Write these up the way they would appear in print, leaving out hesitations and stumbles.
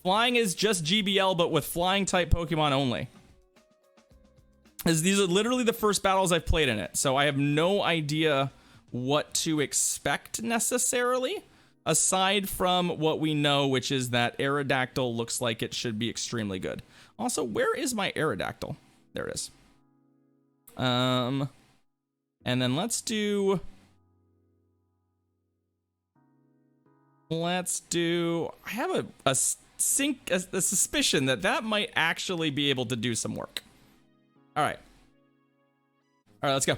Flying is just GBL, but with flying type Pokemon only. As these are literally the first battles I've played in it, so I have no idea what to expect necessarily, aside from what we know, which is that Aerodactyl looks like it should be extremely good. Also, where is my Aerodactyl? There it is. And then let's do... I have a suspicion that might actually be able to do some work. All right, let's go.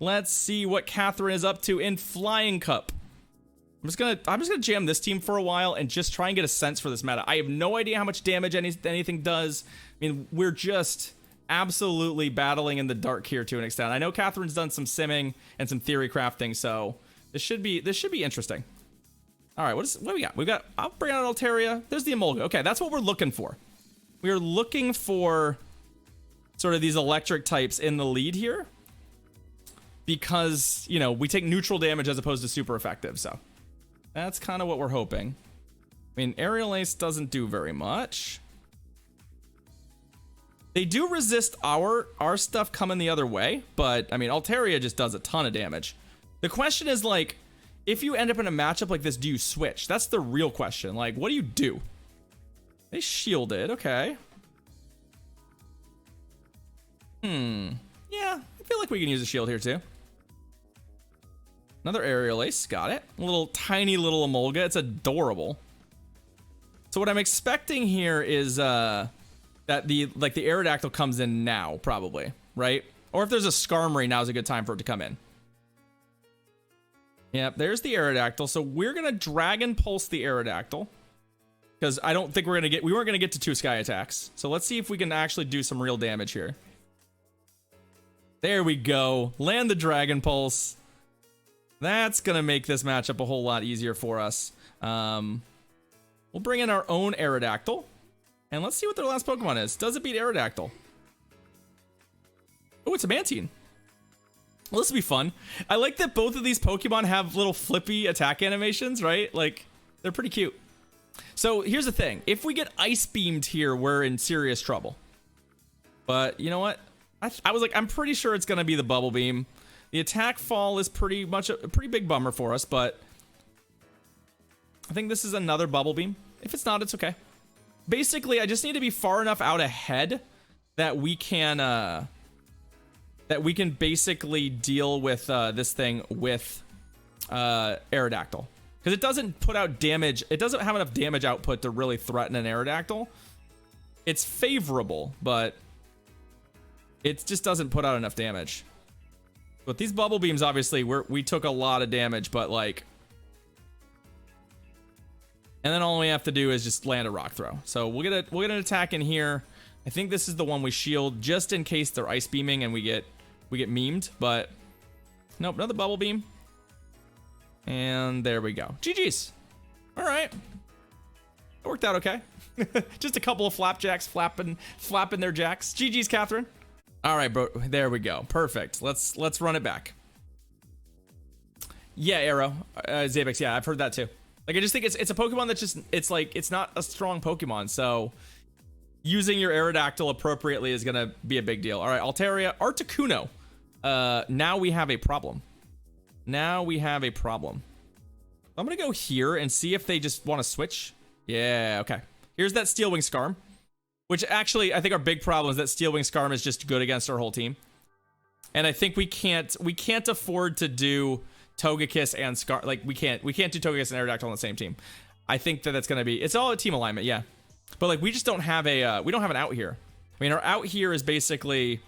Let's see what Catherine is up to in Flying Cup. I'm just gonna jam this team for a while and just try and get a sense for this meta. I have no idea how much damage anything does. I mean, we're just absolutely battling in the dark here to an extent. I know Catherine's done some simming and some theory crafting, so this should be interesting. All right, what do we got? We've got, I'll bring out Altaria. There's the Emolga. Okay, that's what we're looking for. We are looking for sort of these electric types in the lead here because, you know, we take neutral damage as opposed to super effective. So that's kind of what we're hoping. I mean, Aerial Ace doesn't do very much. They do resist our stuff coming the other way, but I mean, Altaria just does a ton of damage. The question is, like, if you end up in a matchup like this, do you switch? That's the real question. Like, what do you do? They shielded. Okay. Yeah, I feel like we can use a shield here too. Another Aerial Ace. Got it. A little tiny little Emolga. It's adorable. So what I'm expecting here is that the Aerodactyl comes in now, probably, right? Or if there's a Skarmory, now's a good time for it to come in. Yep, there's the Aerodactyl. So we're gonna Dragon Pulse the Aerodactyl because I don't think we weren't gonna get to 2 Sky attacks. So let's see if we can actually do some real damage here. There we go. Land the Dragon Pulse. That's gonna make this matchup a whole lot easier for us. We'll bring in our own Aerodactyl, and let's see what their last Pokemon is. Does it beat Aerodactyl? Oh, it's a Mantine. Well, this will be fun. I like that both of these Pokemon have little flippy attack animations, right? Like, they're pretty cute. So here's the thing. If we get Ice Beamed here, we're in serious trouble. But you know what? I was like, I'm pretty sure it's going to be the Bubble Beam. The attack fall is pretty much a pretty big bummer for us, but I think this is another Bubble Beam. If it's not, it's okay. Basically, I just need to be far enough out ahead that we can basically deal with this thing with Aerodactyl. Because it doesn't put out damage. It doesn't have enough damage output to really threaten an Aerodactyl. It's favorable, but it just doesn't put out enough damage. But these Bubble Beams, obviously, we took a lot of damage, but like... And then all we have to do is just land a Rock Throw. So we'll get an attack in here. I think this is the one we shield just in case they're Ice Beaming and we get memed, but nope, another Bubble Beam. And there we go. GG's. All right. It worked out okay. Just a couple of flapjacks flapping their jacks. GG's, Catherine. All right, bro. There we go. Perfect. Let's run it back. Yeah, Arrow. Zabex, yeah, I've heard that too. Like, I just think it's a Pokemon that's just, it's like, it's not a strong Pokemon, so using your Aerodactyl appropriately is gonna be a big deal. All right, Altaria, Articuno. Now we have a problem. I'm gonna go here and see if they just want to switch. Yeah, okay. Here's that Steel Wing Skarm, which actually I think our big problem is that Steel Wing Skarm is just good against our whole team, and I think we can't afford to do Togekiss and Scar. Like, we can't do Togekiss and Aerodactyl on the same team. I think that's gonna be, it's all a team alignment, yeah. But like, we just don't have a we don't have an out here. I mean, our out here is basically,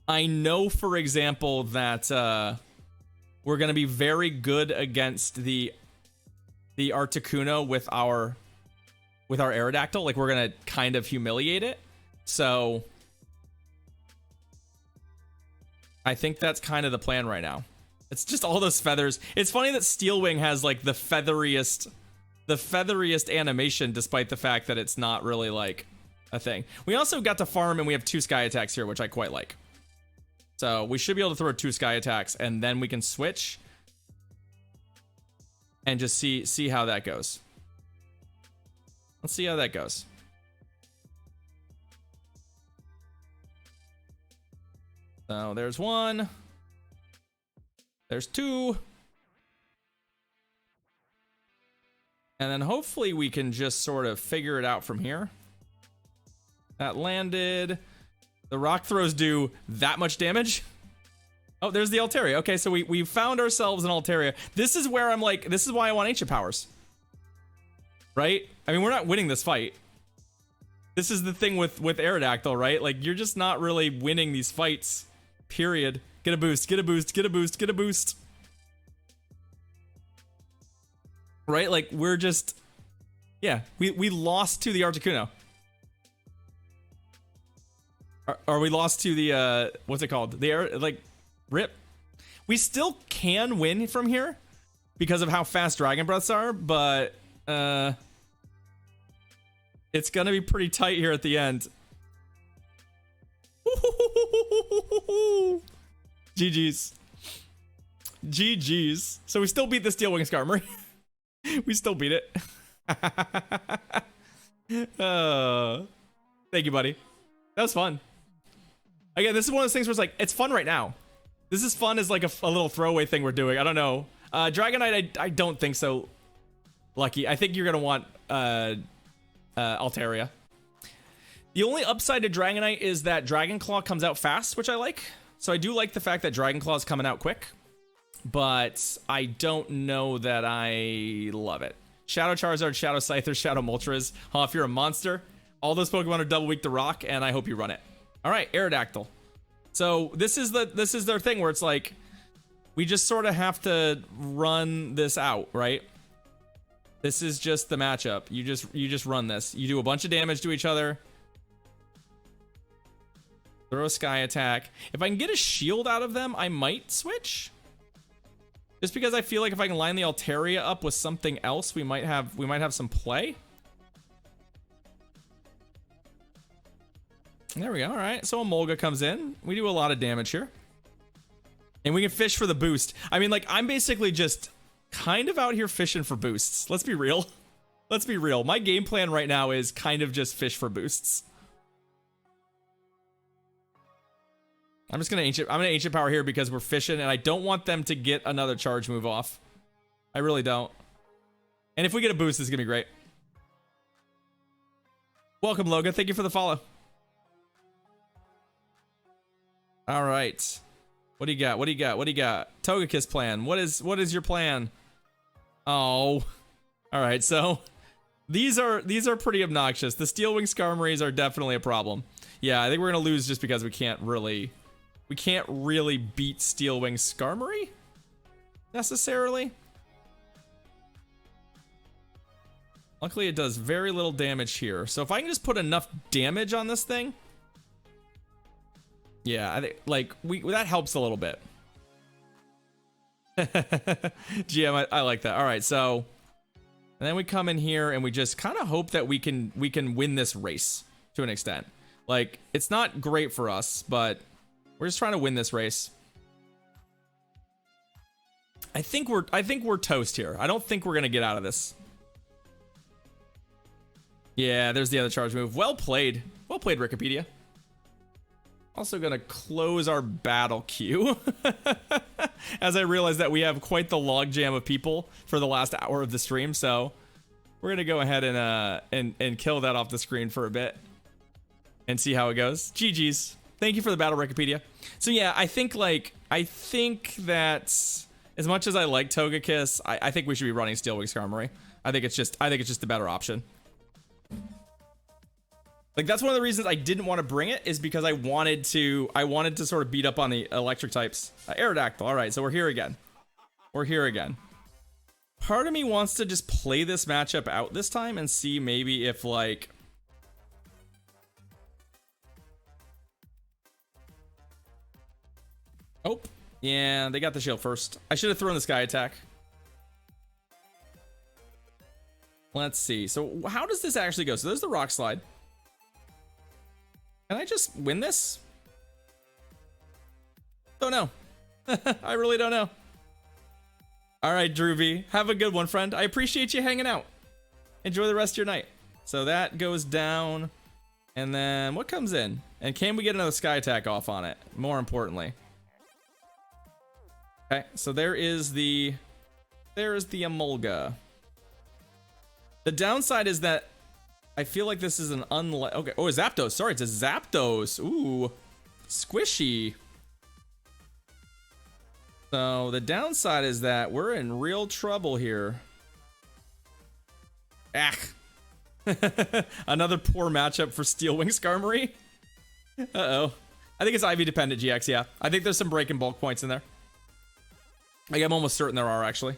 I know, for example, that we're gonna be very good against the Articuno with our Aerodactyl. Like, we're gonna kind of humiliate it. So I think that's kind of the plan right now. It's just all those feathers. It's funny that Steel Wing has like the featheriest animation, despite the fact that it's not really like a thing. We also got to farm, and we have 2 Sky attacks here, which I quite like. So we should be able to throw 2 Sky attacks, and then we can switch and just see how that goes. Let's see how that goes. So there's one. There's two. And then hopefully we can just sort of figure it out from here. That landed. The rock throws do that much damage. Oh, there's the Altaria. Okay, so we found ourselves an Altaria. This is where I'm like, this is why I want Ancient Powers. Right? I mean, we're not winning this fight. This is the thing with Aerodactyl, right? Like, you're just not really winning these fights. Period. Get a boost, get a boost, get a boost, get a boost. Right? Like, we're just... Yeah, we lost to the Articuno. Or we lost to the, what's it called? The air, like... Rip. We still can win from here because of how fast Dragon Breaths are, but it's gonna be pretty tight here at the end. GG's. GG's. So we still beat the Steel Wing Skarmory. We still beat it. Thank you, buddy. That was fun. Again, this is one of those things where it's like, it's fun right now. This is fun as like a little throwaway thing we're doing. I don't know. Dragonite, I don't think so. Lucky. I think you're going to want Altaria. The only upside to Dragonite is that Dragon Claw comes out fast, which I like. So I do like the fact that Dragon Claw is coming out quick. But I don't know that I love it. Shadow Charizard, Shadow Scyther, Shadow Moltres. Huh, if you're a monster, all those Pokemon are double weak to rock, and I hope you run it. All right, Aerodactyl. So this is their thing where it's like we just sort of have to run this out, right? This is just the matchup. You just run this. You do a bunch of damage to each other. Throw a Sky Attack. If I can get a shield out of them, I might switch. Just because I feel like if I can line the Altaria up with something else, we might have some play. There we go. All right. So Emolga comes in. We do a lot of damage here. And we can fish for the boost. I mean, like, I'm basically just kind of out here fishing for boosts. Let's be real. Let's be real. My game plan right now is kind of just fish for boosts. I'm just going to Ancient Power here because we're fishing, and I don't want them to get another charge move off. I really don't. And if we get a boost, this is going to be great. Welcome, Loga. Thank you for the follow. All right. What do you got? What do you got? What do you got? Togekiss plan. What is your plan? Oh. All right. So these are pretty obnoxious. The Steel Wing Skarmories are definitely a problem. Yeah, I think we're going to lose just because we can't really beat Steel Wing Skarmory necessarily. Luckily it does very little damage here. So if I can just put enough damage on this thing, yeah, I think like that helps a little bit. GM, I like that. All right, so and then we come in here and we just kind of hope that we can win this race to an extent. Like, it's not great for us, but we're just trying to win this race. I think we're toast here. I don't think we're gonna get out of this. Yeah, there's the other charge move. Well played. Well played, Wikipedia. Also gonna close our battle queue as I realize that we have quite the logjam of people for the last hour of the stream, so we're gonna go ahead and kill that off the screen for a bit and see how it goes. GG's. Thank you for the battle, Wikipedia. So yeah, I think that as much as I like Togekiss, I think we should be running Steel Wing Skarmory. I think it's just the better option. Like, that's one of the reasons I didn't want to bring it, is because I wanted to sort of beat up on the electric types. Aerodactyl. All right, so we're here again. We're here again. Part of me wants to just play this matchup out this time and see maybe if, like, oh, yeah, they got the shield first. I should have thrown the Sky Attack. Let's see. So how does this actually go? So there's the Rock Slide. Can I just win this? Don't know. I really don't know. All right, Droovy. Have a good one, friend. I appreciate you hanging out. Enjoy the rest of your night. So that goes down. And then what comes in? And can we get another sky attack off on it? More importantly. Okay, so there is the Emolga. The downside is that I feel like this is an okay. Oh, a Zapdos. Sorry, it's a Zapdos. Ooh, squishy. So the downside is that we're in real trouble here. Ah. Another poor matchup for Steel Wing Skarmory. Uh-oh. I think it's IV dependent, GX, yeah. I think there's some break and bulk points in there. Like, I'm almost certain there are, actually.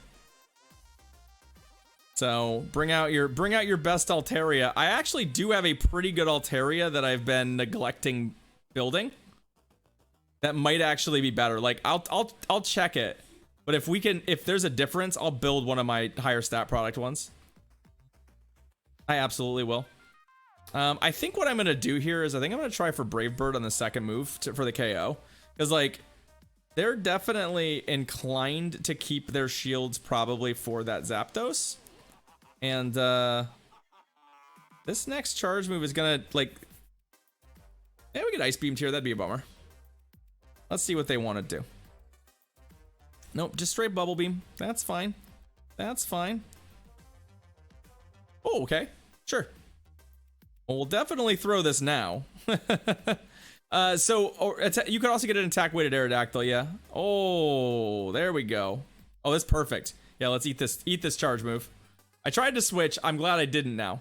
So, bring out your best Altaria. I actually do have a pretty good Altaria that I've been neglecting building. That might actually be better. Like, I'll check it. But if there's a difference, I'll build one of my higher stat product ones. I absolutely will. I think what I'm going to do here is I think I'm going to try for Brave Bird on the second move for the KO. Because, like, they're definitely inclined to keep their shields probably for that Zapdos. And, this next charge move is going to, like... Yeah, we get Ice Beamed here. That'd be a bummer. Let's see what they want to do. Nope, just straight Bubble Beam. That's fine. That's fine. Oh, okay. Sure. Well, we'll definitely throw this now. You could also get an attack-weighted Aerodactyl, yeah. Oh, there we go. Oh, that's perfect. Yeah, let's eat this charge move. I tried to switch. I'm glad I didn't now.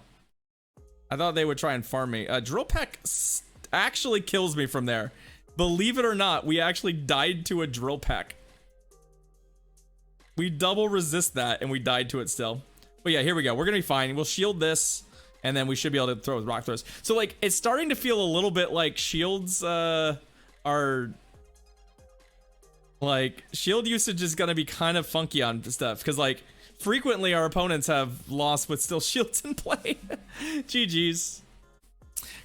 I thought they would try and farm me. Drill Peck actually kills me from there. Believe it or not, we actually died to a Drill Peck. We double resist that, and we died to it still. But yeah, here we go. We're gonna be fine. We'll shield this, and then we should be able to throw with rock throws. So, like, it's starting to feel a little bit like shields are... Like, shield usage is gonna be kind of funky on stuff. Because, like, frequently our opponents have lost with still shields in play. GG's.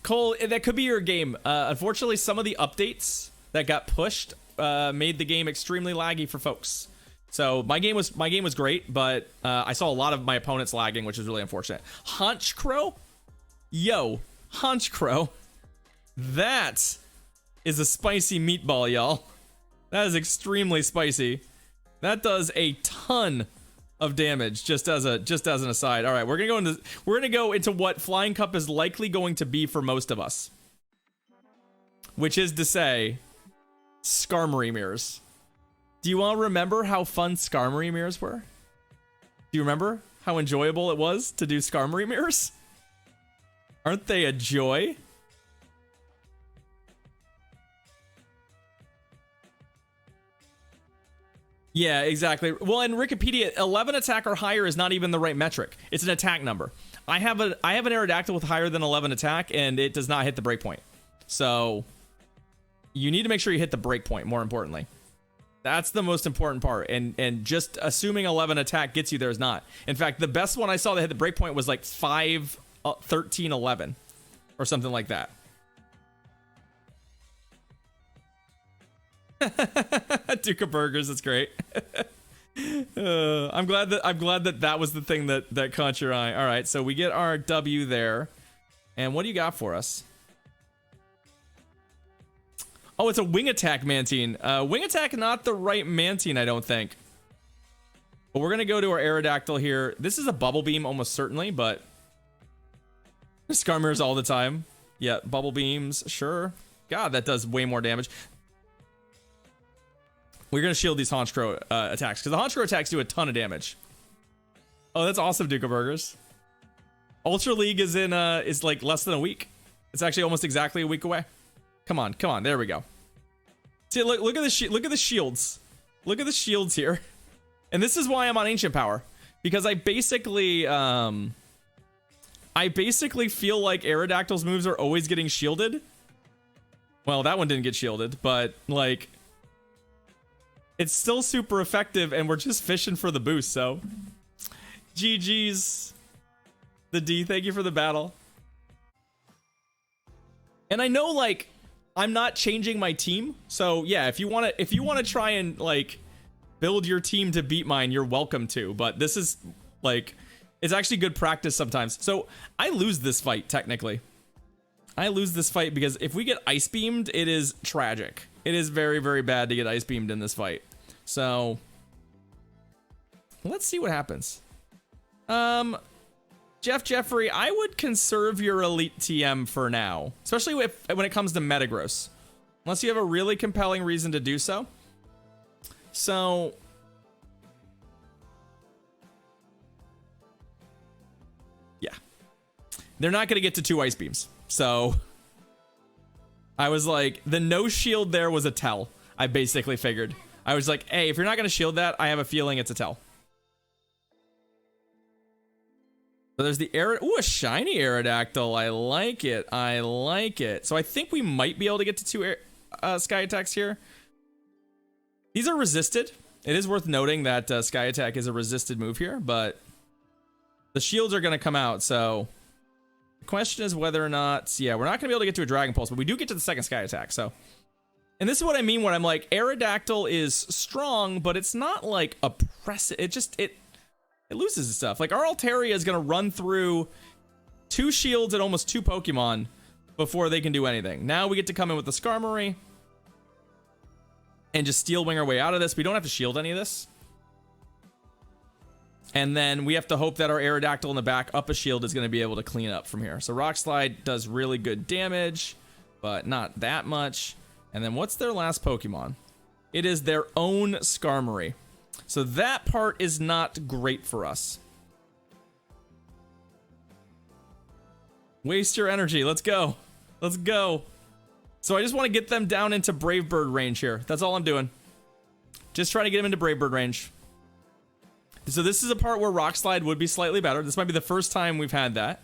Cole, that could be your game. Unfortunately, some of the updates that got pushed made the game extremely laggy for folks. So my game was great, but I saw a lot of my opponents lagging, which is really unfortunate. Honchkrow? Yo, Honchkrow. That is a spicy meatball, y'all. That is extremely spicy. That does a ton of damage, just as an aside. All right, we're gonna go into what Flying Cup is likely going to be for most of us, which is to say, Skarmory mirrors. Do you all remember how fun Skarmory mirrors were? Do you remember how enjoyable it was to do Skarmory mirrors? Aren't they a joy? Yeah, exactly. Well, in Wikipedia, 11 attack or higher is not even the right metric. It's an attack number. I have an Aerodactyl with higher than 11 attack, and it does not hit the breakpoint. So, you need to make sure you hit the breakpoint, more importantly. That's the most important part, and just assuming 11 attack gets you there is not. In fact, the best one I saw that hit the breakpoint was like 5, 13, 11, or something like that. Duke of Burgers, that's great. I'm glad that was the thing that caught your eye. All right, so we get our W there, and what do you got for us? Oh, it's a Wing Attack Mantine. Wing Attack, not the right Mantine, I don't think. But we're gonna go to our Aerodactyl here. This is a Bubble Beam, almost certainly, but Skarmory's all the time. Yeah, Bubble Beams, sure. God, that does way more damage. We're gonna shield these Honchkrow attacks, because the Honchkrow attacks do a ton of damage. Oh, that's awesome, Duke of Burgers. Ultra League is like less than a week. It's actually almost exactly a week away. Come on, there we go. See, look at the look at the shields. Look at the shields here. And this is why I'm on Ancient Power, because I basically feel like Aerodactyl's moves are always getting shielded. Well, that one didn't get shielded, but like, it's still super effective, and we're just fishing for the boost. So, GG's. The D, thank you for the battle. And I know, like, I'm not changing my team, so yeah, if you want to try and like build your team to beat mine, you're welcome to. But this is like, It's actually good practice sometimes. So I lose this fight, technically. I lose this fight because if we get ice beamed, it is tragic. It is very, very bad to get ice beamed in this fight. So let's see what happens. Jeffrey, I would conserve your elite TM for now, especially when it comes to Metagross, unless you have a really compelling reason to do so. So yeah, they're not going to get to 2 ice beams. So I was like, the no shield there was a tell. I basically figured. I was like, hey, if you're not going to shield that, I have a feeling it's a tell. So there's the ooh, a shiny Aerodactyl. I like it. I like it. So I think we might be able to get to 2 Sky Attacks here. These are resisted. It is worth noting that Sky Attack is a resisted move here, but the shields are going to come out. So the question is whether or not, yeah, we're not going to be able to get to a Dragon Pulse, but we do get to the 2nd Sky Attack. So, and this is what I mean when I'm like, Aerodactyl is strong, but it's not like oppressive. It loses its stuff. Like, our Altaria is going to run through 2 shields and almost 2 Pokemon before they can do anything. Now we get to come in with the Skarmory and just Steel Wing our way out of this. We don't have to shield any of this. And then we have to hope that our Aerodactyl in the back up a shield is going to be able to clean up from here. So Rock Slide does really good damage, but not that much. And then what's their last Pokemon? It is their own Skarmory. So that part is not great for us. Waste your energy. Let's go. Let's go. So I just want to get them down into Brave Bird range here. That's all I'm doing. Just trying to get them into Brave Bird range. So this is a part where Rock Slide would be slightly better. This might be the first time we've had that.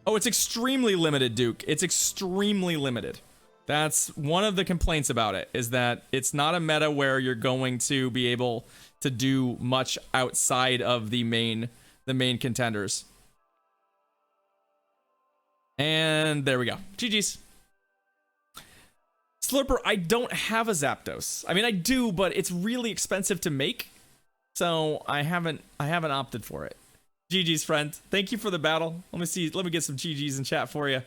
Oh, it's extremely limited, Duke. It's extremely limited. That's one of the complaints about it, is that it's not a meta where you're going to be able to do much outside of the main contenders. And there we go. GG's. Slurper, I don't have a Zapdos. I mean, I do, but it's really expensive to make. So I haven't opted for it. GG's, friend. Thank you for the battle. Let me get some GG's in chat for you.